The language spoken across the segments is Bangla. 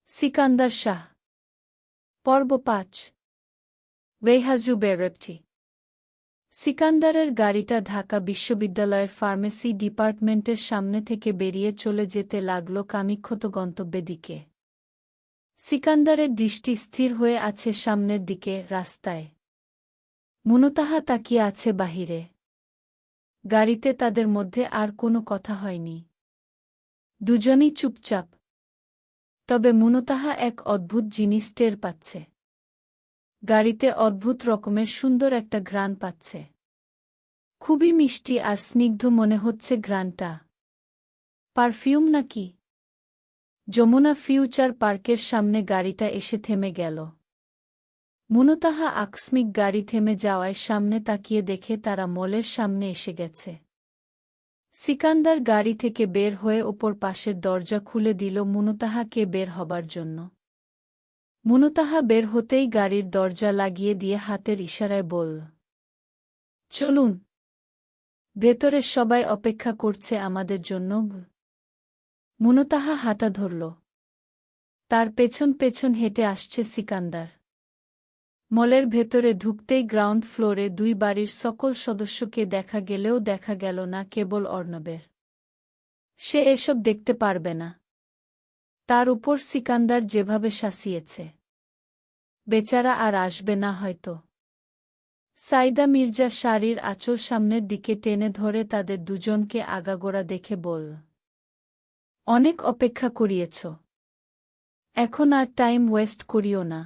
সিকান্দার শাহ পর্ব ৫ ওয়েহাজু বেরেপটি সিকান্দারের গাড়িটা ঢাকা বিশ্ববিদ্যালয়ের ফার্মেসি ডিপার্টমেন্টের সামনে থেকে বেরিয়ে চলে যেতে লাগল কাঙ্ক্ষিত গন্তব্যের দিকে। সিকান্দারের দৃষ্টি স্থির হয়ে আছে সামনের দিকে, রাস্তায়। মুনতাহা তাকিয়ে আছে বাহিরে। গাড়িতে তাদের মধ্যে আর কোনো কথা হয়নি। দুজনই চুপচাপ। তবে মুনতাহা এক অদ্ভুত জিনিস টের পাচ্ছে। গাড়িতে অদ্ভুত রকমের সুন্দর একটা ঘ্রাণ পাচ্ছে। খুবই মিষ্টি আর স্নিগ্ধ মনে হচ্ছে ঘ্রাণটা। পারফিউম নাকি? যমুনা ফিউচার পার্কের সামনে গাড়িটা এসে থেমে গেল। মুনতাহা আকস্মিক গাড়ি থেমে যাওয়ায় সামনে তাকিয়ে দেখে তারা মলের সামনে এসে গেছে। সিকান্দার গাড়ি থেকে বের হয়ে ওপর পাশের দরজা খুলে দিল মুনতাহাকে বের হবার জন্য। মুনতাহা বের হতেই গাড়ির দরজা লাগিয়ে দিয়ে হাতের ইশারায় বলল, চলুন, ভেতরের সবাই অপেক্ষা করছে আমাদের জন্য। মুনতাহা হাঁটা ধরল। তার পেছন পেছন হেঁটে আসছে সিকান্দার। মলের ভেতরে ঢুকতেই গ্রাউন্ড ফ্লোরে দুই বাড়ির সকল সদস্যকে দেখা গেলেও দেখা গেল না কেবল অর্ণবের। সে এসব দেখতে পারবে না। তার উপর সিকান্দার যেভাবে শাসিয়েছে, বেচারা আর আসবে না হয়তো। সাইদা মির্জা শাড়ির আঁচল সামনের দিকে টেনে ধরে তাদের দুজনকে আগাগোড়া দেখে বলল, অনেক অপেক্ষা করিয়েছ। এখন আর টাইম ওয়েস্ট করিও না,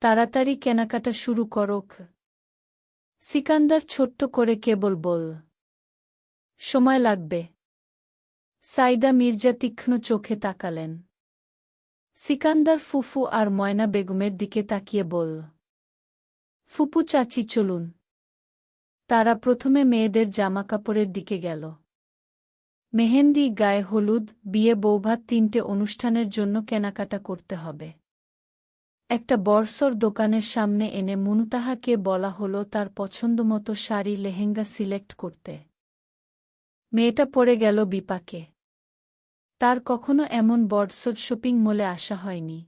তাড়াতাড়ি কেনাকাটা শুরু করোক। সিকান্দার ছোট্ট করে কেবল বলল, সময় লাগবে। সাইদা মির্জা তীক্ষ্ণ চোখে তাকালেন। সিকান্দার ফুফু আর ময়না বেগমের দিকে তাকিয়ে বলল, ফুপু চাচি চলুন। তারা প্রথমে মেয়েদের জামাকাপড়ের দিকে গেল। মেহেন্দি, গায়ে হলুদ, বিয়ে, বৌভাত, ৩টে অনুষ্ঠানের জন্য কেনাকাটা করতে হবে। একটা বর্ষর দোকানের সামনে এনে মুনতাহাকে বলা হলো তার পছন্দমতো শাড়ি লেহেঙ্গা সিলেক্ট করতে। মেয়েটা পড়ে গেল বিপাকে। তার কখনো এমন বড়সড় শপিং মলে আসা হয়নি।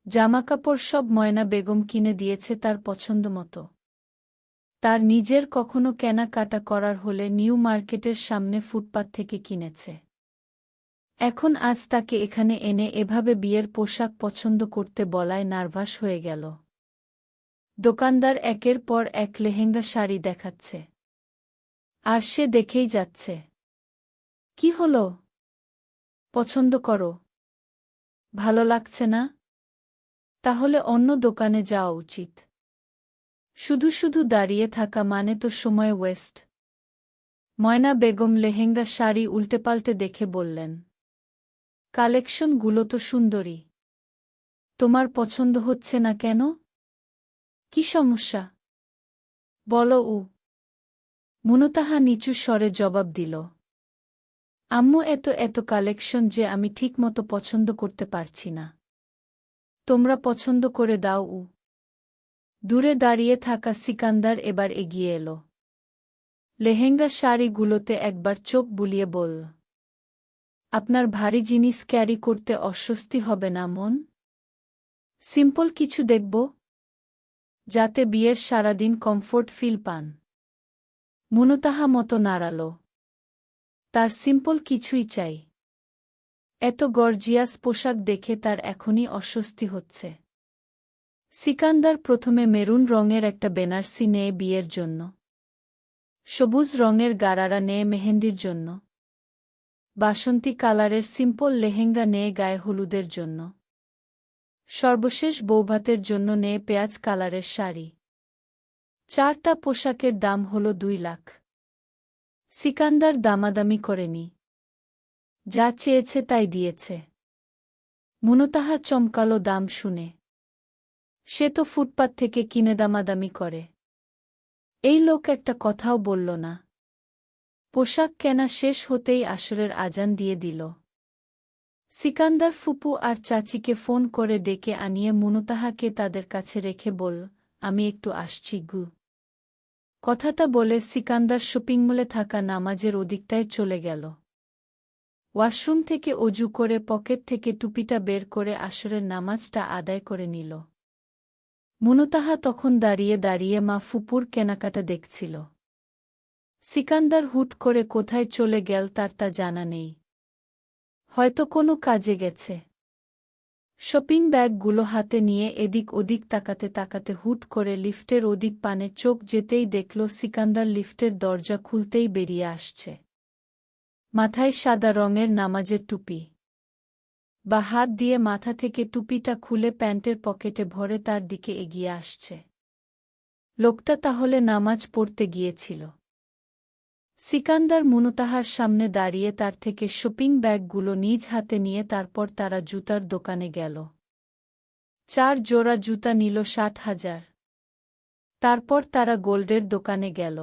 জামাকাপড় সব ময়না বেগম কিনে দিয়েছে তার পছন্দমতো। তার নিজের কখনো কেনাকাটা করার হলে নিউ মার্কেটের সামনে ফুটপাত থেকে কিনেছে। এখন আজ তাকে এখানে এনে এভাবে বিয়ের পোশাক পছন্দ করতে বলায় নার্ভাস হয়ে গেল। দোকানদার একের পর এক লেহেঙ্গা শাড়ি দেখাচ্ছে, আর সে দেখেই যাচ্ছে। কি হলো? পছন্দ করো? ভালো লাগছে না? তাহলে অন্য দোকানে যাওয়া উচিত। শুধু শুধু দাঁড়িয়ে থাকা মানে তো সময় ওয়েস্ট। ময়না বেগম লেহেঙ্গা শাড়ি উল্টেপাল্টে দেখে বললেন, কালেকশনগুলো তো সুন্দরী। তোমার পছন্দ হচ্ছে না কেন? কি সমস্যা? বলো। মুনতাহা নিচু স্বরে জবাব দিল, আম্মু, এত কালেকশন যে আমি ঠিকমতো পছন্দ করতে পারছি না। তোমরা পছন্দ করে দাও। দূরে দাঁড়িয়ে থাকা সিকান্দার এবার এগিয়ে এলো। লেহেঙ্গা শাড়িগুলোতে একবার চোখ বুলিয়ে বলল, আপনার ভারী জিনিস ক্যারি করতে অস্বস্তি হবে না মন? সিম্পল কিছু দেখব, যাতে বিয়ের সারাদিন কমফোর্ট ফিল পান। মুনতাহা মতো নাড়াল। তার সিম্পল কিছুই চাই। এত গর্জিয়াস পোশাক দেখে তার এখনই অস্বস্তি হচ্ছে। সিকান্দার প্রথমে মেরুন রঙের একটা বেনারসি নেয় বিয়ের জন্য। সবুজ রঙের গারারা নেয় মেহেন্দির জন্য। বাসন্তী কালারের সিম্পল লেহেঙ্গা নেয় গায়ে হলুদের জন্য। সর্বশেষ বৌভাতের জন্য নেয় পেঁয়াজ কালারের শাড়ি। 4টা পোশাকের দাম হল 2 লাখ। সিকান্দার দামাদামি করেনি। যা চেয়েছে তাই দিয়েছে। মুনতাহা চমকালো দাম শুনে। সে তো ফুটপাত থেকে কিনে দামাদামি করে। এই লোক একটা কথাও বলল না। পোশাক কেনা শেষ হতেই আসরের আজান দিয়ে দিল। সিকান্দার ফুপু আর চাচিকে ফোন করে ডেকে আনিয়ে মুনতাহাকে তাদের কাছে রেখে বলল, আমি একটু আসছি গু। কথাটা বলে সিকান্দার শপিংমলে থাকা নামাজের ওদিকটায় চলে গেল। ওয়াশরুম থেকে অজু করে পকেট থেকে টুপিটা বের করে আসরের নামাজটা আদায় করে নিল। মুনতাহা তখন দাঁড়িয়ে দাঁড়িয়ে মা ফুপুর কেনাকাটা দেখছিল। সিকান্দার হুট করে কোথায় চলে গেল তার তা জানা নেই। হয়তো কোনো কাজে গেছে। শপিং ব্যাগগুলো হাতে নিয়ে এদিক ওদিক তাকাতে তাকাতে হুট করে লিফটের ওদিক পানে চোখ যেতেই দেখল সিকান্দার লিফটের দরজা খুলতেই বেরিয়ে আসছে। মাথায় সাদা রঙের নামাজের টুপি। বা হাত দিয়ে মাথা থেকে টুপিটা খুলে প্যান্টের পকেটে ভরে তার দিকে এগিয়ে আসছে। লোকটা তাহলে নামাজ পড়তে গিয়েছিল। সিকান্দার মুনতাহার সামনে দাঁড়িয়ে তার থেকে শপিং ব্যাগগুলো নিজ হাতে নিয়ে তারপর তারা জুতার দোকানে গেল। 4 জোড়া জুতা নিল 60,000। তারপর তারা গোল্ডের দোকানে গেল।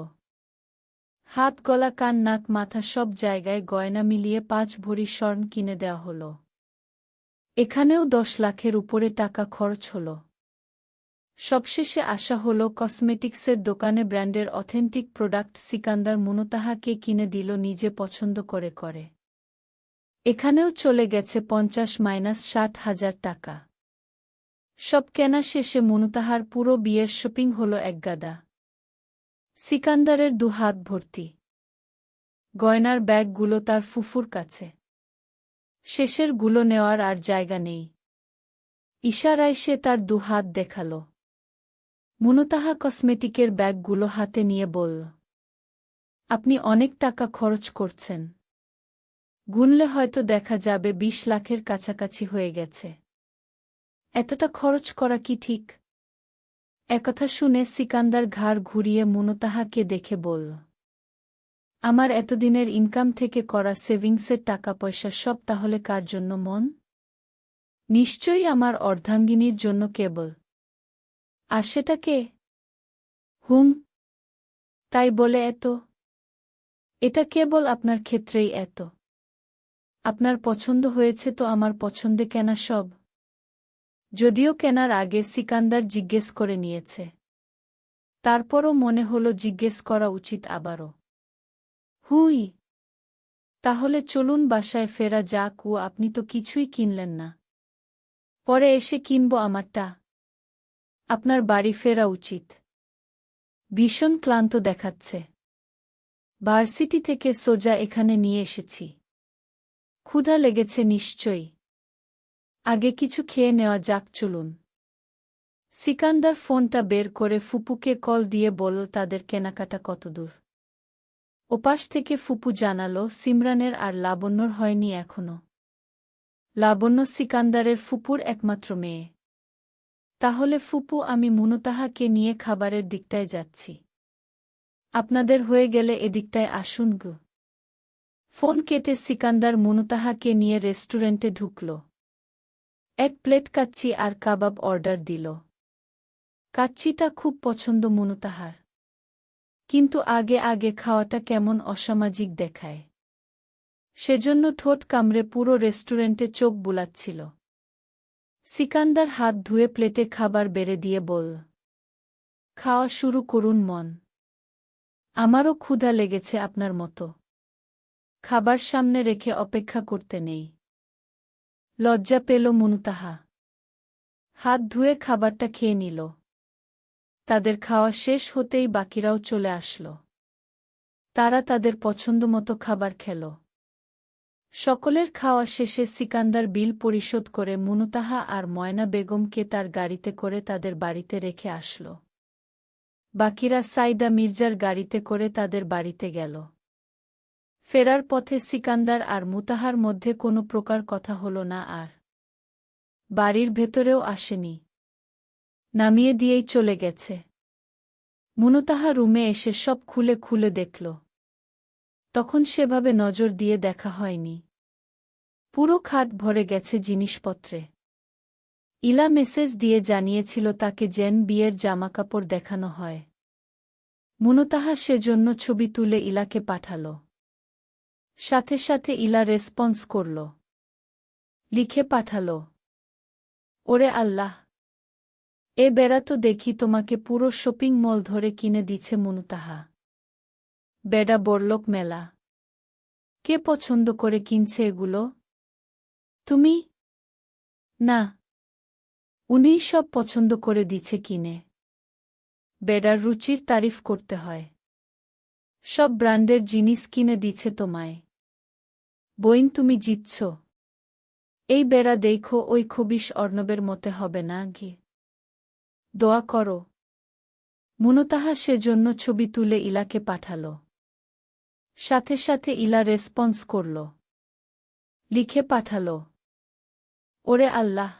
হাত গলা কান নাক মাথা সব জায়গায় গয়না মিলিয়ে 5 ভরি স্বর্ণ কিনে দেওয়া হল। এখানেও 10 লাখের উপরে টাকা খরচ হল। সবশেষে আসা হল কসমেটিক্সের দোকানে ব্র্যান্ডের অথেন্টিক প্রোডাক্ট সিকান্দার মুনতাহাকে কিনে দিল নিজে পছন্দ করে করে। এখানেও চলে গেছে 50-60,000 টাকা। সব কেনা শেষে মুনতাহার পুরো বিয়ের শপিং হল একগাদা। সিকান্দারের 2 হাত ভর্তি। গয়নার ব্যাগগুলো তার ফুফুর কাছে। শেষের গুলো নেওয়ার আর জায়গা নেই। ইশারায় সে তার 2 হাত দেখাল। মুনতাহা কসমেটিকের ব্যাগগুলো হাতে নিয়ে বলল, আপনি অনেক টাকা খরচ করছেন। গুনলে হয়তো দেখা যাবে 20 লাখের কাছাকাছি হয়ে গেছে। এতটা খরচ করা কি ঠিক? একথা শুনে সিকান্দার ঘাড় ঘুরিয়ে মুনতাহাকে দেখে বলল, আমার এতদিনের ইনকাম থেকে করা সেভিংসের টাকা পয়সা সব তাহলে কার জন্য মন? নিশ্চয়ই আমার অর্ধাঙ্গিনীর জন্য কেবল। আর সেটা কে? হুম। তাই বলে এত? এটা কেবল আপনার ক্ষেত্রেই এত। আপনার পছন্দ হয়েছে তো আমার পছন্দে কেনা সব। যদিও কেনার আগে সিকান্দার জিজ্ঞেস করে নিয়েছে। তারপরও মনে হলো জিজ্ঞেস করা উচিত আবারও। হুই। তাহলে চলুন বাসায় ফেরা যাক। আপনি তো কিছুই কিনলেন না। পরে এসে কিনব আমারটা। আপনার বাড়ি ফেরা উচিত। ভীষণ ক্লান্ত দেখাচ্ছে। ভার্সিটি থেকে সোজা এখানে নিয়ে এসেছি। ক্ষুধা লেগেছে নিশ্চয়ই। আগে কিছু খেয়ে নেওয়া যাক, চলুন। সিকান্দার ফোনটা বের করে ফুপুকে কল দিয়ে বলল তাদের কেনাকাটা কতদূর। ওপাশ থেকে ফুপু জানালো সিমরানের আর লাবণ্যর হয়নি এখনো। লাবণ্য সিকান্দারের ফুপুর একমাত্র মেয়ে। তাহলে ফুপু, আমি মুনতাহাকে নিয়ে খাবারের দিকটায় যাচ্ছি। আপনাদের হয়ে গেলে এদিকটায় আসুন গো। ফোন কেটে সিকান্দার মুনতাহাকে নিয়ে রেস্টুরেন্টে ঢুকল। 1 প্লেট কাচ্চি আর কাবাব অর্ডার দিল। কাচ্চিটা খুব পছন্দ মুনতাহার। কিন্তু আগে আগে খাওয়াটা কেমন অসামাজিক দেখায়। সেজন্য ঠোঁট কামড়ে পুরো রেস্টুরেন্টে চোখ বুলাচ্ছিল। সিকান্দার হাত ধুয়ে প্লেটে খাবার বেড়ে দিয়ে বলল, খাওয়া শুরু করুন মন। আমারও ক্ষুধা লেগেছে আপনার মতো। খাবার সামনে রেখে অপেক্ষা করতে নেই। লজ্জা পেল মুনতাহা। হাত ধুয়ে খাবারটা খেয়ে নিল। তাদের খাওয়া শেষ হতেই বাকিরাও চলে আসলো। তারা তাদের পছন্দমতো খাবার খেল। সকলের খাওয়া শেষে সিকান্দার বিল পরিশোধ করে মুনতাহা আর ময়না বেগমকে তার গাড়িতে করে তাদের বাড়িতে রেখে আসল। বাকিরা সাইদা মির্জার গাড়িতে করে তাদের বাড়িতে গেল। ফেরার পথে সিকান্দার আর মুতাহার মধ্যে কোনো প্রকার কথা হল না আর। বাড়ির ভেতরেও আসেনি। নামিয়ে দিয়েই চলে গেছে। মুনতাহা রুমে এসে সব খুলে খুলে দেখল। তখন সেভাবে নজর দিয়ে দেখা হয়নি। পুরো খাট ভরে গেছে জিনিসপত্রে। ইলা মেসেজ দিয়ে জানিয়েছিল তাকে যেন বিয়ের জামাকাপড় দেখানো হয়। মুনতাহা সেজন্য ছবি তুলে ইলাকে পাঠাল। সাথে সাথে ইলা রেসপন্স করল। লিখে পাঠাল, ওরে আল্লাহ, এ বেড়া তো দেখি তোমাকে পুরো শপিং মল ধরে কিনে দিচ্ছে মুনতাহা। বেডা বড়লোক মেলা। কে পছন্দ করে কিনছে এগুলো? তুমি? না, উনিই সব পছন্দ করে দিছে কিনে। বেডার রুচির তারিফ করতে হয়। সব ব্র্যান্ডের জিনিস কিনে দিছে তোমায়। বইন তুমি জিতছ। এই বেড়া দেখো ওই খবিশ অর্ণবের মতে হবে না গি। দোয়া করো। মুনতাহা সেজন্য ছবি তুলে ইলাকে পাঠাল। সাথে সাথে ইলা রেসপন্স করল। লিখে পাঠাল, ওরে আল্লাহ,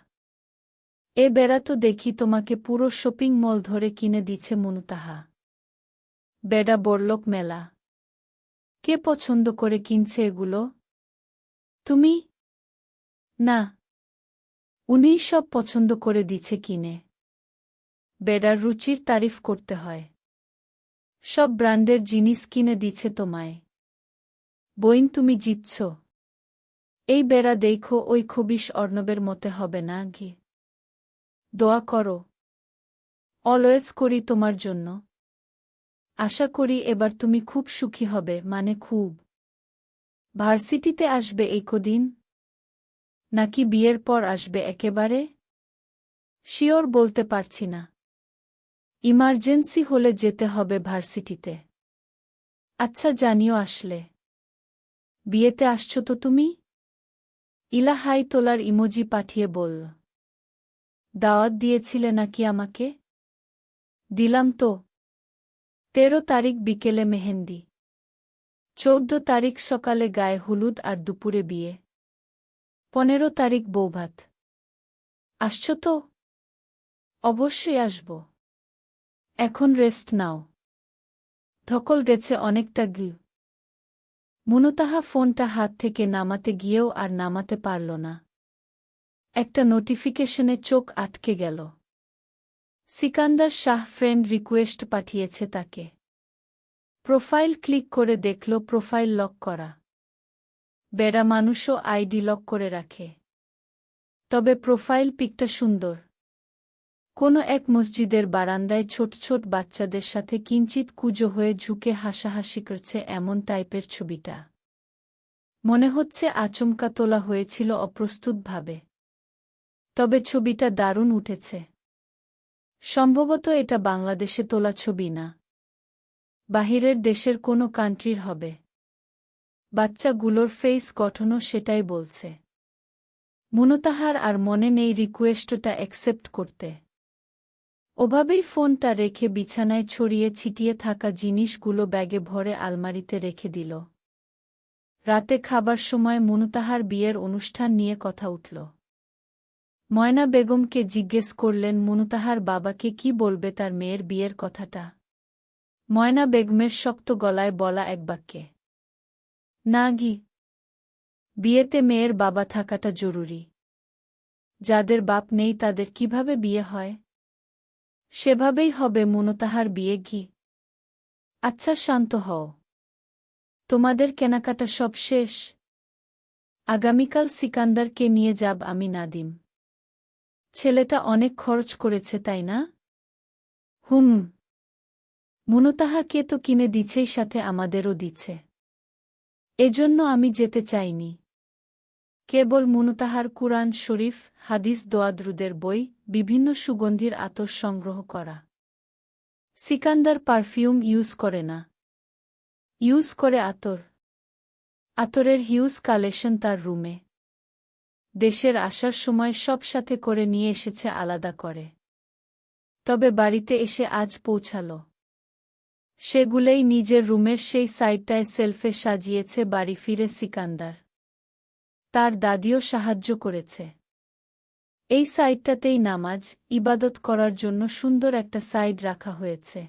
এ বেড়া তো দেখি তোমাকে পুরো শপিং মল ধরে কিনে দিছে মুনতাহা। বেডা বড়লোক মেলা। কে পছন্দ করে কিনছে এগুলো? তুমি? না, উনিই সব পছন্দ করে দিছে কিনে। বেডার রুচির তারিফ করতে হয়। সব ব্র্যান্ডের জিনিস কিনে দিছে তোমায়। বইন তুমি জিতছ। এই বেড়া দেখো ওই খবিশ অর্ণবের মতে হবে না গি। দোয়া করো। অলওয়েজ করি তোমার জন্য। আশা করি এবার তুমি খুব সুখী হবে, মানে খুব। ভার্সিটিতে আসবে এই কদিন? নাকি বিয়ের পর আসবে একেবারে? শিওর বলতে পারছি না। ইমার্জেন্সি হলে যেতে হবে ভার্সিটিতে। আচ্ছা জানিও আসলে। বিয়েতে আসছো তো তুমি? ইলা হাই তোলার ইমোজি পাঠিয়ে বলল। দাওয়াত দিয়েছিলে নাকি আমাকে? দিলাম তো। 13 তারিখ বিকেলে মেহেন্দি। 14 তারিখ সকালে গায়ে হলুদ আর দুপুরে বিয়ে। 15 তারিখ বৌভাত। আসছো তো? অবশ্যই আসব। এখন রেস্ট নাও। ধকল গেছে অনেকটা গি। মুনতাহা ফোনটা হাত থেকে নামাতে গিয়েও আর নামাতে পারল না। একটা নোটিফিকেশনে চোখ আটকে গেল। সিকান্দার শাহ ফ্রেন্ড রিকোয়েস্ট পাঠিয়েছে তাকে। প্রোফাইল ক্লিক করে দেখল প্রোফাইল লক করা। বেড়া মানুষও আইডি লক করে রাখে। তবে প্রোফাইল পিকটা সুন্দর। কোনো এক মসজিদের বারান্দায় ছোট ছোট বাচ্চাদের সাথে কিঞ্চিত কুঁজো হয়ে ঝুঁকে হাসাহাসি করছে এমন টাইপের ছবিটা। মনে হচ্ছে আচমকা তোলা হয়েছিল অপ্রস্তুতভাবে। তবে ছবিটা দারুণ উঠেছে। সম্ভবত এটা বাংলাদেশে তোলা ছবি না। বাহিরের দেশের কোনো কান্ট্রির হবে। বাচ্চাগুলোর ফেস গঠনও সেটাই বলছে। মুনতাহার আর মনে নেই রিকোয়েস্টটা অ্যাকসেপ্ট করতে। ওভাবেই ফোনটা রেখে বিছানায় ছড়িয়ে ছিটিয়ে থাকা জিনিসগুলো ব্যাগে ভরে আলমারিতে রেখে দিল। রাতে খাবার সময় মুনতাহার বিয়ের অনুষ্ঠান নিয়ে কথা উঠল। ময়না বেগমকে জিজ্ঞেস করলেন মুনতাহার বাবাকে কি বলবে তার মেয়ের বিয়ের কথাটা। ময়না বেগমের শক্ত গলায় বলা এক বাক্যে, না গি। বিয়েতে মেয়ের বাবা থাকাটা জরুরি। যাদের বাপ নেই তাদের কিভাবে বিয়ে হয়? সেভাবেই হবে মুনতাহার বিয়ে গি। আচ্ছা শান্ত হও। তোমাদের কেনাকাটা সব শেষ? আগামীকাল সিকান্দারকে নিয়ে যাব আমি নাদিম। ছেলেটা অনেক খরচ করেছে তাই না? হুম। মুনতাহাকে তো কিনে দিছেই, সাথে আমাদেরও দিচ্ছে। এজন্য আমি যেতে চাইনি। কেবল মুনতাহার কুরআন শরীফ, হাদিস, দোয়া-দরুদের বই, বিভিন্ন সুগন্ধির আতর সংগ্রহ করা। সিকান্দার পারফিউম ইউজ করে না। ইউজ করে আতর। আতরের হিউজ কালেকশন তার রুমে। দেশের আসার সময় সব সাথে করে নিয়ে এসেছে আলাদা করে। তবে বাড়িতে এসে আজ পৌঁছাল। সেগুলোই নিজের রুমের সেই সাইডটায় সেলফে সাজিয়েছে বাড়ি ফিরে সিকান্দার। তার দাদিও সাহায্য করেছে। এই সাইডটাতেই নামাজ, ইবাদত করার জন্য সুন্দর একটা সাইড রাখা হয়েছে।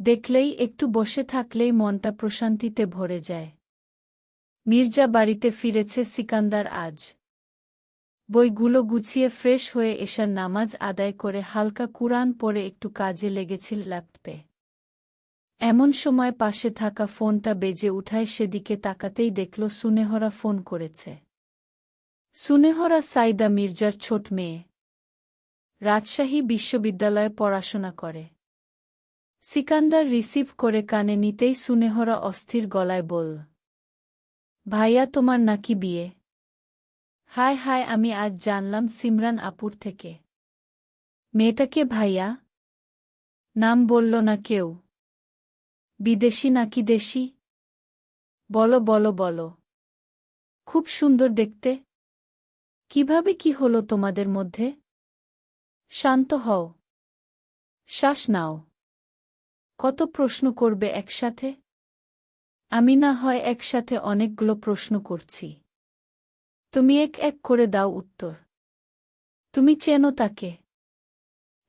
দেখলেই, একটু বসে থাকলেই মনটা প্রশান্তিতে ভরে যায়। মির্জা বাড়িতে ফিরেছে সিকান্দার আজ। বইগুলো গুছিয়ে ফ্রেশ হয়ে এশার নামাজ আদায় করে হালকা কুরআন পড়ে একটু কাজে লেগেছিল ল্যাপটপে। এমন সময় পাশে থাকা ফোনটা বেজে উঠায়, সেদিকে তাকাতেই দেখল সুনেহরা ফোন করেছে। সুনেহরা সাইদা মির্জার ছোট মেয়ে। রাজশাহী বিশ্ববিদ্যালয়ে পড়াশোনা করে। সিকান্দার রিসিভ করে কানে নিতেই সুনেহরা অস্থির গলায় বলল, ভাইয়া তোমার নাকি বিয়ে? হায় হায়, আমি আজ জানলাম সিমরান আপুর থেকে। মেয়েটাকে ভাইয়া? নাম বলল না কেউ। বিদেশি নাকি দেশি? বলো বলো বলো। খুব সুন্দর দেখতে। কিভাবে কি হলো তোমাদের মধ্যে? শান্ত হও। শ্বাস নাও। কত প্রশ্ন করবে একসাথে? আমি না হয় একসাথে অনেকগুলো প্রশ্ন করছি। তুমি এক এক করে দাও উত্তর। তুমি চেনো তাকে?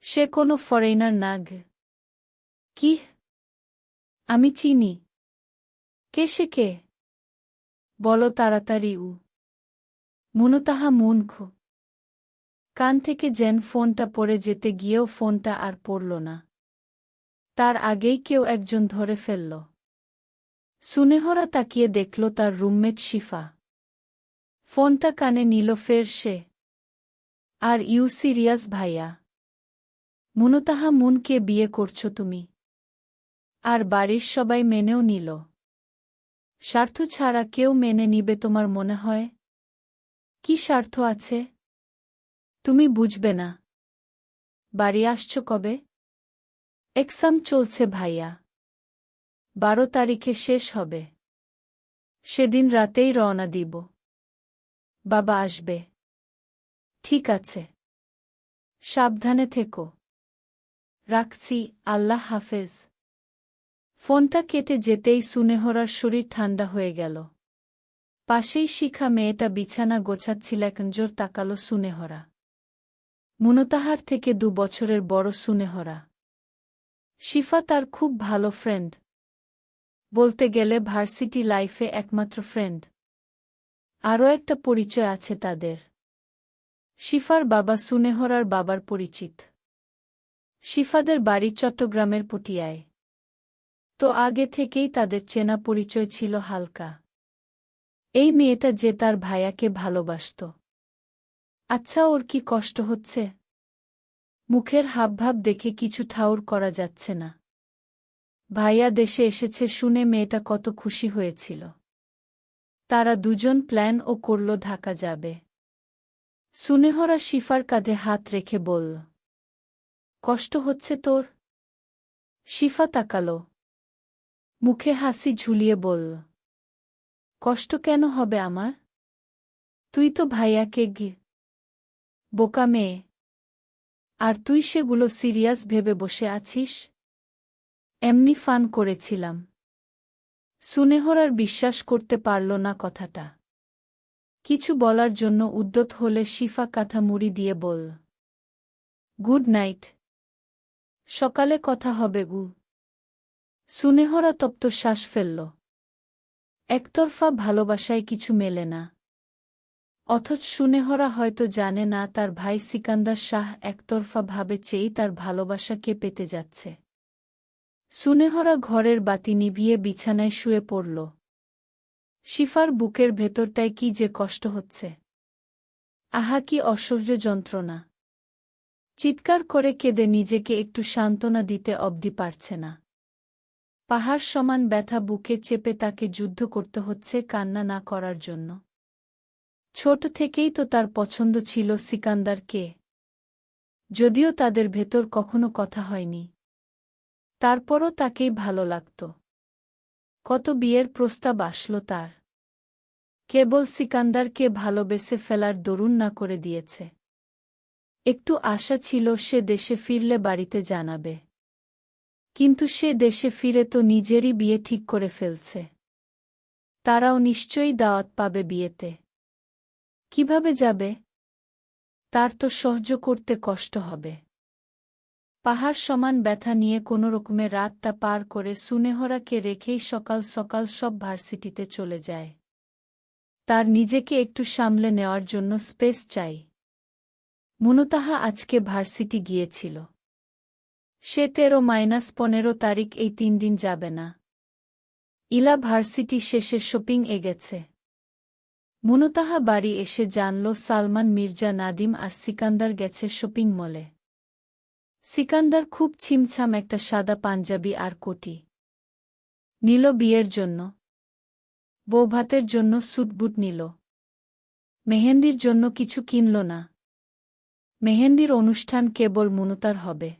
সে কোনো ফরেনার না গে। কি? আমি চিনি। কে সে কে? বলো তাড়াতাড়ি। মুনতাহা মুনখ। কান থেকে যেন ফোনটা পড়ে যেতে গিয়েও ফোনটা আর পড়ল না। তার আগেই কেউ একজন ধরে ফেলল। সুনেহরা তাকিয়ে দেখল তার রুমমেট শিফা। ফোনটা কানে নিল ফের সে। আর ইউ সিরিয়াস ভাইয়া? মুনতাহা মুনকে বিয়ে করছো তুমি? আর বাড়ির সবাই মেনেও নিল? স্বার্থ ছাড়া কেউ মেনে নিবে তোমার মনে হয়? কি স্বার্থ আছে? তুমি বুঝবে না। বাড়ি আসছো কবে? এক্সাম চলছে ভাইয়া। 12 তারিখে শেষ হবে। সেদিন রাতেই রওনা দিব। বাবা আসবে। ঠিক আছে। সাবধানে থেকো। রাখছি, আল্লাহ হাফেজ। ফোনটা কেটে যেতেই সুনেহরার শরীর ঠান্ডা হয়ে গেল। পাশেই শিখা মেয়েটা বিছানা গোছাচ্ছিল। একনজোর তাকালো সুনেহরা। মুনতাহার থেকে 2 বছরের বড় সুনেহরা। শিফা তার খুব ভালো ফ্রেন্ড। বলতে গেলে ভার্সিটি লাইফে একমাত্র ফ্রেন্ড। আরও একটা পরিচয় আছে তাদের। শিফার বাবা সুনেহরার বাবার পরিচিত। শিফাদের বাড়ি চট্টগ্রামের পটিয়ায়। তো আগে থেকেই তাদের চেনা পরিচয় ছিল হালকা। এই মেয়েটা যে তার ভাইয়াকে ভালোবাসত। আচ্ছা, ওর কি কষ্ট হচ্ছে? মুখের হাবভাব দেখে কিছু ঠাউর করা যাচ্ছে না। ভাইয়া দেশে এসেছে শুনে মেয়েটা কত খুশি হয়েছিল। তারা দুজন প্ল্যানও করল ঢাকা যাবে। সুনেহরা শিফার কাঁধে হাত রেখে বলল, কষ্ট হচ্ছে তোর? শিফা তাকালো। মুখে হাসি ঝুলিয়ে বলল, কষ্ট কেন হবে আমার? তুই তো ভাইয়াকে বোকা মেয়ে। আর তুই সেগুলো সিরিয়াস ভেবে বসে আছিস? এমনি ফান করেছিলাম। সুনেহরার বিশ্বাস করতে পারল না কথাটা। কিছু বলার জন্য উদ্যত হলে শিফা কাঁথা মুড়ি দিয়ে বলল, গুড নাইট। সকালে কথা হবে গু। সুনেহরা তপ্ত শ্বাস ফেলল। একতরফা ভালোবাসায় কিছু মেলে না। অথচ সুনেহরা হয়তো জানে না তার ভাই সিকান্দার শাহ একতরফা ভাবে চেয়েই তার ভালোবাসাকে পেতে যাচ্ছে। সুনেহরা ঘরের বাতি নিভিয়ে বিছানায় শুয়ে পড়ল। শিফার বুকের ভেতরটায় কি যে কষ্ট হচ্ছে। আহা, কি অসহ্য যন্ত্রণা। চিৎকার করে কেঁদে নিজেকে একটু সান্ত্বনা দিতে অবধি পারছে না। পাহাড় সমান ব্যথা বুকে চেপে তাকে যুদ্ধ করতে হচ্ছে কান্না না করার জন্য। ছোট থেকেই তো তার পছন্দ ছিল সিকান্দারকে। যদিও তাদের ভেতর কখনো কথা হয়নি। তারপরও তাকেই ভালো লাগত। কত বিয়ের প্রস্তাব আসল তার। কেবল সিকান্দারকে ভালোবেসে ফেলার দরুন না করে দিয়েছে। একটু আশা ছিল সে দেশে ফিরলে বাড়িতে জানাবে। কিন্তু সে দেশে ফিরে তো নিজেরই বিয়ে ঠিক করে ফেলছে। তারাও নিশ্চয়ই দাওয়াত পাবে বিয়েতে। কিভাবে যাবে? তার তো সহ্য করতে কষ্ট হবে। পাহাড় সমান ব্যথা নিয়ে কোনোরকমে রাতটা পার করে সুনেহরাকে রেখেই সকাল সকাল সব ভার্সিটিতে চলে যায়। তার নিজেকে একটু সামলে নেওয়ার জন্য স্পেস চাই। মুনতাহা আজকে ভার্সিটি গিয়েছিল। সে 13-15 তারিখ এই 3 দিন যাবে না। ইলা ভার্সিটি শেষে শপিং এ গেছে। মুনতাহা বাড়ি এসে জানল সালমান মির্জা নাদিম আর সিকান্দার গেছে শপিং মলে। সিকান্দার খুব ছিমছাম একটা সাদা পাঞ্জাবি আর কোটি নিল বিয়ের জন্য। বৌভাতের জন্য স্যুটবুট নিল। মেহেন্দির জন্য কিছু কিনল না। মেহেন্দির অনুষ্ঠান কেবল মুনতার হবে।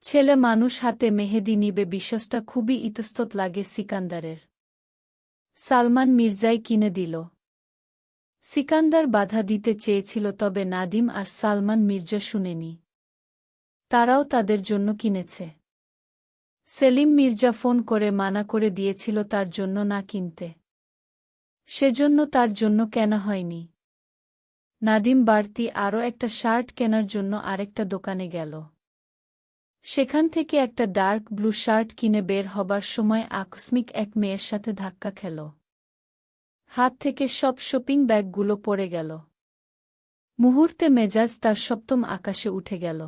ছেলে মানুষ হাতে মেহেদি নিবে বিষয়টা খুবই ইতস্তত লাগে সিকান্দারের। সালমান মির্জাই কিনে দিল। সিকান্দার বাধা দিতে চেয়েছিল, তবে নাদিম আর সালমান মির্জা শুনেনি। তারাও তাদের জন্য কিনেছে। সেলিম মির্জা ফোন করে মানা করে দিয়েছিল তার জন্য না কিনতে। সেজন্য তার জন্য কেনা হয়নি। নাদিম বাড়তি আরও একটা শার্ট কেনার জন্য আরেকটা দোকানে গেল। সেখান থেকে একটা ডার্ক ব্লু শার্ট কিনে বের হবার সময় আকস্মিক এক মেয়ের সাথে ধাক্কা খেল। হাত থেকে সব শপিং ব্যাগগুলো পড়ে গেল। মুহূর্তে মেজাজ তার সপ্তম আকাশে উঠে গেল।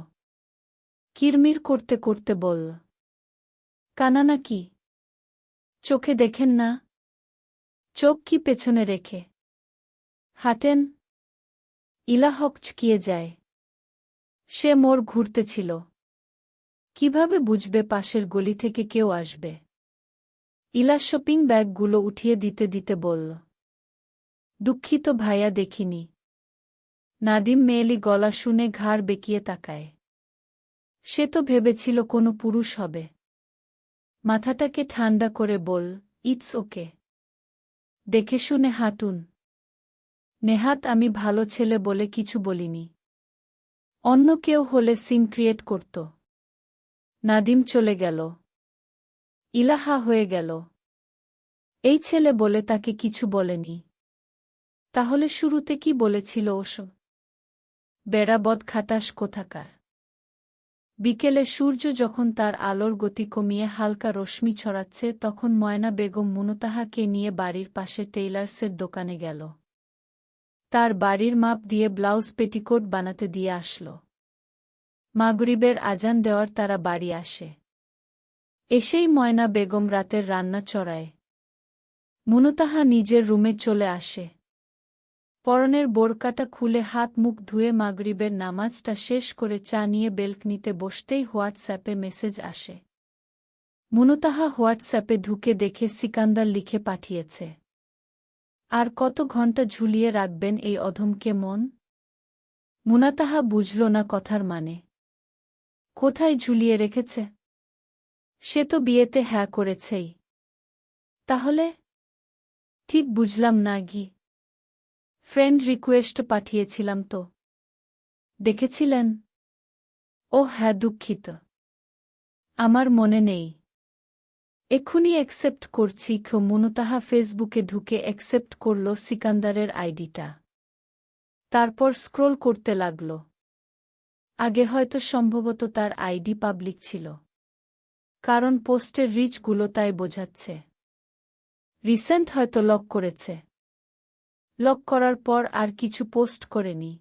কিরমির করতে করতে বলল, কানা নাকি? চোখে দেখেন না? চোখ কি পেছনে রেখে হাঁটেন? ইলা হকচকিয়ে যায়। সে মোড় ঘুরতেছিল। কিভাবে বুঝবে পাশের গলি থেকে কেউ আসবে? ইলা শপিং ব্যাগগুলো উঠিয়ে দিতে দিতে বলল, দুঃখিত ভাইয়া, দেখিনি। নাদিম মেয়েলি গলা শুনে ঘাড় বেঁকিয়ে তাকায়। সে তো ভেবেছিল কোনো পুরুষ হবে। মাথাটাকে ঠান্ডা করে বল, ইটস ওকে। দেখে শুনে হাঁটুন। নেহাত আমি ভালো ছেলে বলে কিছু বলিনি। অন্য কেউ হলে সিন ক্রিয়েট করত। নাদিম চলে গেল। ইলাহা হয়ে গেল। এই ছেলে বলে তাকে কিছু বলেনি। তাহলে শুরুতে কি বলেছিল ওসব? বেড়াবদ খাটাস কোথাকার। বিকেলে সূর্য যখন তার আলোর গতি কমিয়ে হালকা রশ্মি ছড়াচ্ছে, তখন ময়না বেগম মুনতাহাকে নিয়ে বাড়ির পাশে টেইলার্সের দোকানে গেল। তার বাড়ির মাপ দিয়ে ব্লাউজ পেটিকোট বানাতে দিয়ে আসল। মাগরিবের আজান দেওয়ার তারা বাড়ি আসে। এসেই ময়না বেগম রাতের রান্না চড়ায়। মুনতাহা নিজের রুমে চলে আসে। পরনের বোরকাটা খুলে হাত মুখ ধুয়ে মাগরিবের নামাজটা শেষ করে চা নিয়ে বেলকনিতে বসতেই হোয়াটসঅ্যাপে মেসেজ আসে। মুনতাহা হোয়াটসঅ্যাপে ঢুকে দেখে সিকান্দার লিখে পাঠিয়েছে, আর কত ঘণ্টা ঝুলিয়ে রাখবেন এই অধমকে মন? মুনতাহা বুঝল না কথার মানে। কোথায় ঝুলিয়ে রেখেছে? সে তো বিয়েতে হ্যাঁ করেছেই। তাহলে? ঠিক বুঝলাম না গি। ফ্রেন্ড রিকোয়েস্ট পাঠিয়েছিলাম তো। দেখেছিলেন? ওহ হ্যাঁ, দুঃখিত। আমার মনে নেই। এক্ষুনি অ্যাকসেপ্ট করছি। মুনতাহা ফেসবুকে ঢুকে অ্যাকসেপ্ট করল সিকান্দারের আইডিটা। তারপর স্ক্রোল করতে লাগল। আগে হয়তো সম্ভবত তার আইডি পাবলিক ছিল, কারণ পোস্টের রিচগুলো তাই বোঝাচ্ছে। রিসেন্ট হয়তো লক করেছে। লক করার পর আর কিছু পোস্ট করেনি।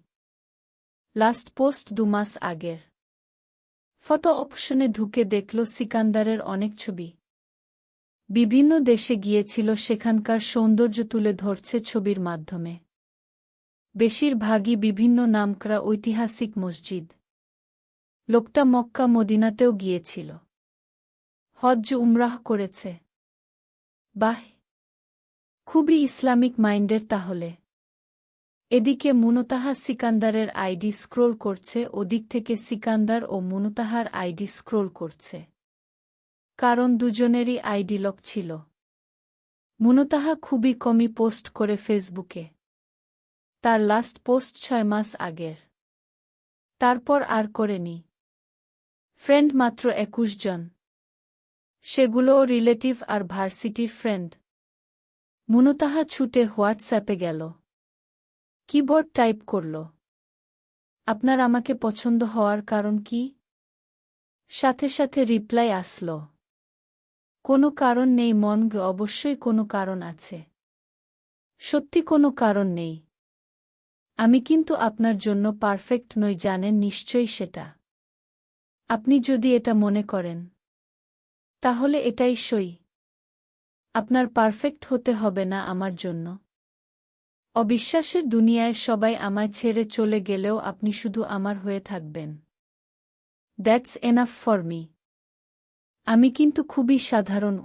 লাস্ট পোস্ট 2 মাস আগের। ফটো অপশনে ঢুকে দেখল সিকান্দারের অনেক ছবি। বিভিন্ন দেশে গিয়েছিল, সেখানকার সৌন্দর্য তুলে ধরছে ছবির মাধ্যমে। বেশিরভাগই বিভিন্ন নামকরা ঐতিহাসিক মসজিদ। লোকটা মক্কা মদিনাতেও গিয়েছিল। হজ্জ উমরাহ করেছে। বাহ, খুবই ইসলামিক মাইন্ডের তাহলে। এদিকে মুনতাহা সিকান্দারের আইডি স্ক্রোল করছে, ওদিক থেকে সিকান্দার ও মুনতাহার আইডি স্ক্রোল করছে। কারণ দুজনেরই আইডি লক ছিল। মুনতাহা খুবই কমই পোস্ট করে ফেসবুকে। তার লাস্ট পোস্ট 6 মাস আগের। তারপর আর করেনি। ফ্রেন্ড মাত্র 21 জন। সেগুলোও রিলেটিভ আর ভার্সিটির ফ্রেন্ড। মুনতাহা ছুটে হোয়াটসঅ্যাপে গেল। কিবোর্ড টাইপ করল, আপনার আমাকে পছন্দ হওয়ার কারণ কি? সাথে সাথে রিপ্লাই আসল, কোনো কারণ নেই মন। অবশ্যই কোনো কারণ আছে। সত্যি কোনো কারণ নেই। আমি কিন্তু আপনার জন্য পারফেক্ট নই, জানেন নিশ্চয়ই সেটা। আপনি যদি এটা মনে করেন, তাহলে এটাই সই। আপনার পারফেক্ট হতে হবে না আমার জন্য। অবিশ্বাসের দুনিয়ায় সবাই আমায় ছেড়ে চলে গেলেও আপনি শুধু আমার হয়ে থাকবেন। That's enough for me. আমি কিন্তু খুবই সাধারণ।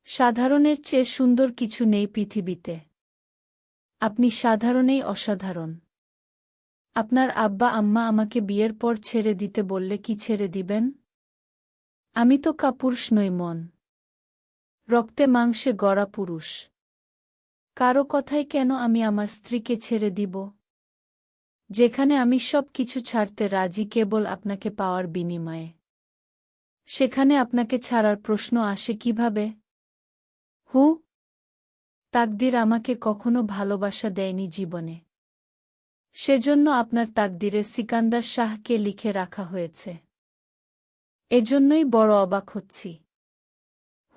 সাধারণের চেয়ে সুন্দর কিছু নেই পৃথিবীতে। আপনি সাধারণেই অসাধারণ। আপনার আব্বা আম্মা আমাকে বিয়ের পর ছেড়ে দিতে বললে কি ছেড়ে দিবেন? আমি তো কাপুরুষ নই মন। রক্তে মাংসে গড়া পুরুষ। কারো কথায় কেন আমি আমার স্ত্রীকে ছেড়ে দিব? যেখানে আমি সব কিছু ছাড়তে রাজি কেবল আপনাকে পাওয়ার বিনিময়ে, সেখানে আপনাকে ছাড়ার প্রশ্ন আসে কিভাবে? হু? তাকদির আমাকে কখনো ভালোবাসা দেয়নি জীবনে। সেজন্য আপনার তাকদিরে সিকান্দার শাহকে লিখে রাখা হয়েছে। এজন্যই বড় অবাক হচ্ছি।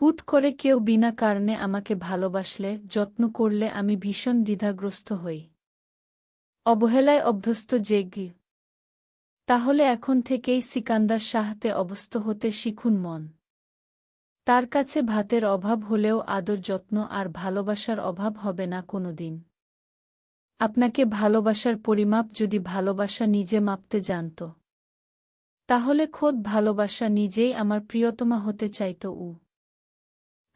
হুট করে কেউ বিনা কারণে আমাকে ভালোবাসলে, যত্ন করলে আমি ভীষণ দ্বিধাগ্রস্ত হই। অবহেলায় অভ্যস্ত জেগি। তাহলে এখন থেকেই সিকান্দার শাহতে অভ্যস্ত হতে শিখুন মন। তার কাছে ভাতের অভাব হলেও আদর যত্ন আর ভালোবাসার অভাব হবে না কোনোদিন। আপনাকে ভালোবাসার পরিমাপ যদি ভালোবাসা নিজে মাপতে জানত, তাহলে খোদ ভালোবাসা নিজেই আমার প্রিয়তমা হতে চাইত।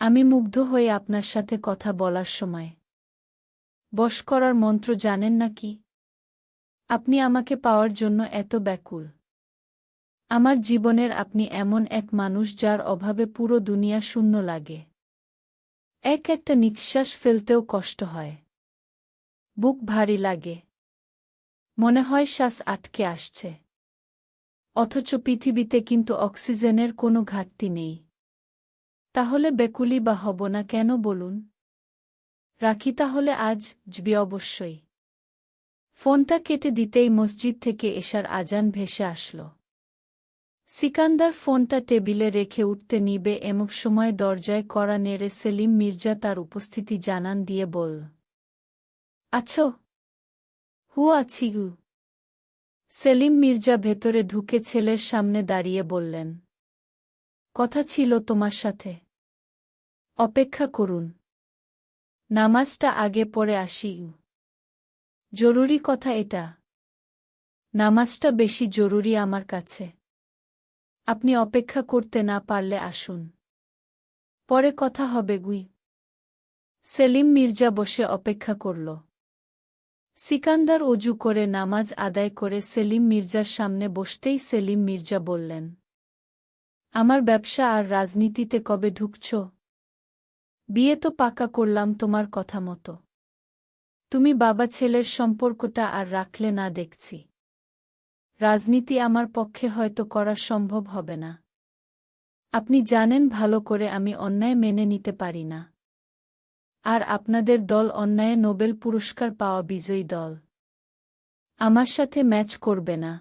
আমি মুগ্ধ হয়ে আপনার সাথে কথা বলার সময়। বশ করার মন্ত্র জানেন না কি? আপনি আমাকে পাওয়ার জন্য এত ব্যাকুল। আমার জীবনের আপনি এমন এক মানুষ যার অভাবে পুরো দুনিয়া শূন্য লাগে। একটা নিঃশ্বাস ফেলতেও কষ্ট হয়। বুক ভারী লাগে। মনে হয় শ্বাস আটকে আসছে। অথচ পৃথিবীতে কিন্তু অক্সিজেনের কোনো ঘাটতি নেই। তাহলে বেকুলি বা হব না কেন বলুন? রাখি তাহলে আজ, জবি অবশ্যই। ফোনটা কেটে দিতেই মসজিদ থেকে এশার আজান ভেসে আসল। সিকান্দার ফোনটা টেবিলে রেখে উঠতে নিবে এমন সময় দরজায় কড়া নেড়ে সেলিম মির্জা তার উপস্থিতি জানান দিয়ে বলল, আছো? হু আছি গু। সেলিম মির্জা ভেতরে ঢুকে ছেলের সামনে দাঁড়িয়ে বললেন, কথা ছিল তোমার সাথে। অপেক্ষা করুন। নামাজটা আগে পড়ে আসি। জরুরি কথা এটা। নামাজটা বেশি জরুরি আমার কাছে। আপনি অপেক্ষা করতে না পারলে আসুন। পরে কথা হবে গুই। সেলিম মির্জা বসে অপেক্ষা করল। সিকান্দার অজু করে নামাজ আদায় করে সেলিম মির্জার সামনে বসতেই সেলিম মির্জা বললেন, আমার ব্যবসা আর রাজনীতিতে কবে ঢুকছ? বিয়ে তো পাকা করলাম তোমার কথা মতো। তুমি বাবা ছেলের সম্পর্কটা আর রাখলে না দেখছি। রাজনীতি আমার পক্ষে হয়তো করা সম্ভব হবে না। আপনি জানেন ভালো করে আমি অন্যায় মেনে নিতে পারি না। আর আপনাদের দল অন্যায়ে নোবেল পুরস্কার পাওয়া বিজয়ী দল। আমার সাথে ম্যাচ করবে না।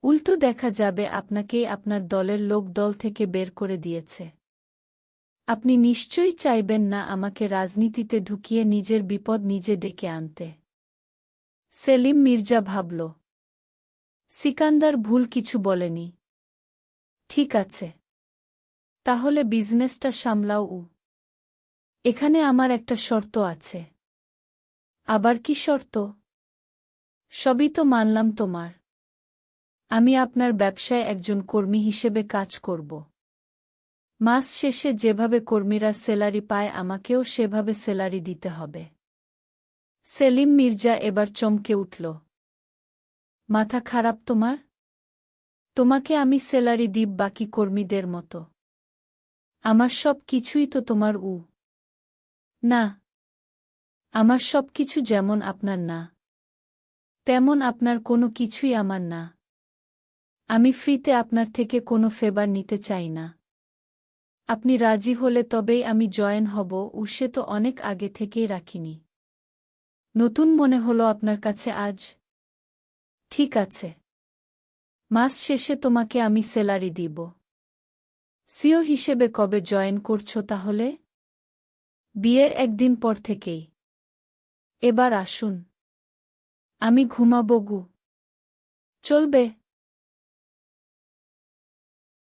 উল্টো দেখা যাবে আপনাকেই আপনার দলের লোক দল থেকে বের করে দিয়েছে। আপনি নিশ্চয়ই চাইবেন না আমাকে রাজনীতিতে ঢুকিয়ে নিজের বিপদ নিজে ডেকে আনতে। সেলিম মির্জা ভাবল, সিকান্দার ভুল কিছু বলেনি। ঠিক আছে। তাহলে বিজনেসটা সামলাও। এখানে আমার একটা শর্ত আছে। আবার কি শর্ত? সবই তো মানলাম তোমার। আমি আপনার ব্যবসায় একজন কর্মী হিসেবে কাজ করব। মাস শেষে যেভাবে কর্মীরা স্যালারি পায় আমাকেও সেভাবে স্যালারি দিতে হবে। সেলিম মির্জা এবার চমকে উঠল। মাথা খারাপ তোমার? তোমাকে আমি স্যালারি দিব বাকি কর্মীদের মতো। আমার সব কিছুই তো তোমার। না। আমার সব কিছু যেমন আপনার না, তেমন আপনার কোনো কিছুই আমার না। আমি ফ্রিতে আপনার থেকে কোনো ফেভার নিতে চাই না। আপনি রাজি হলে তবেই আমি জয়েন হব। সে তো অনেক আগে থেকেই রাখিনি। নতুন মনে হলো আপনার কাছে আজ। ঠিক আছে। মাস শেষে তোমাকে আমি স্যালারি দিব। সিও হিসেবে কবে জয়েন করছো তাহলে? বিয়ের একদিন পর থেকেই। এবার আসুন। আমি ঘুমাবো গু। চলবে?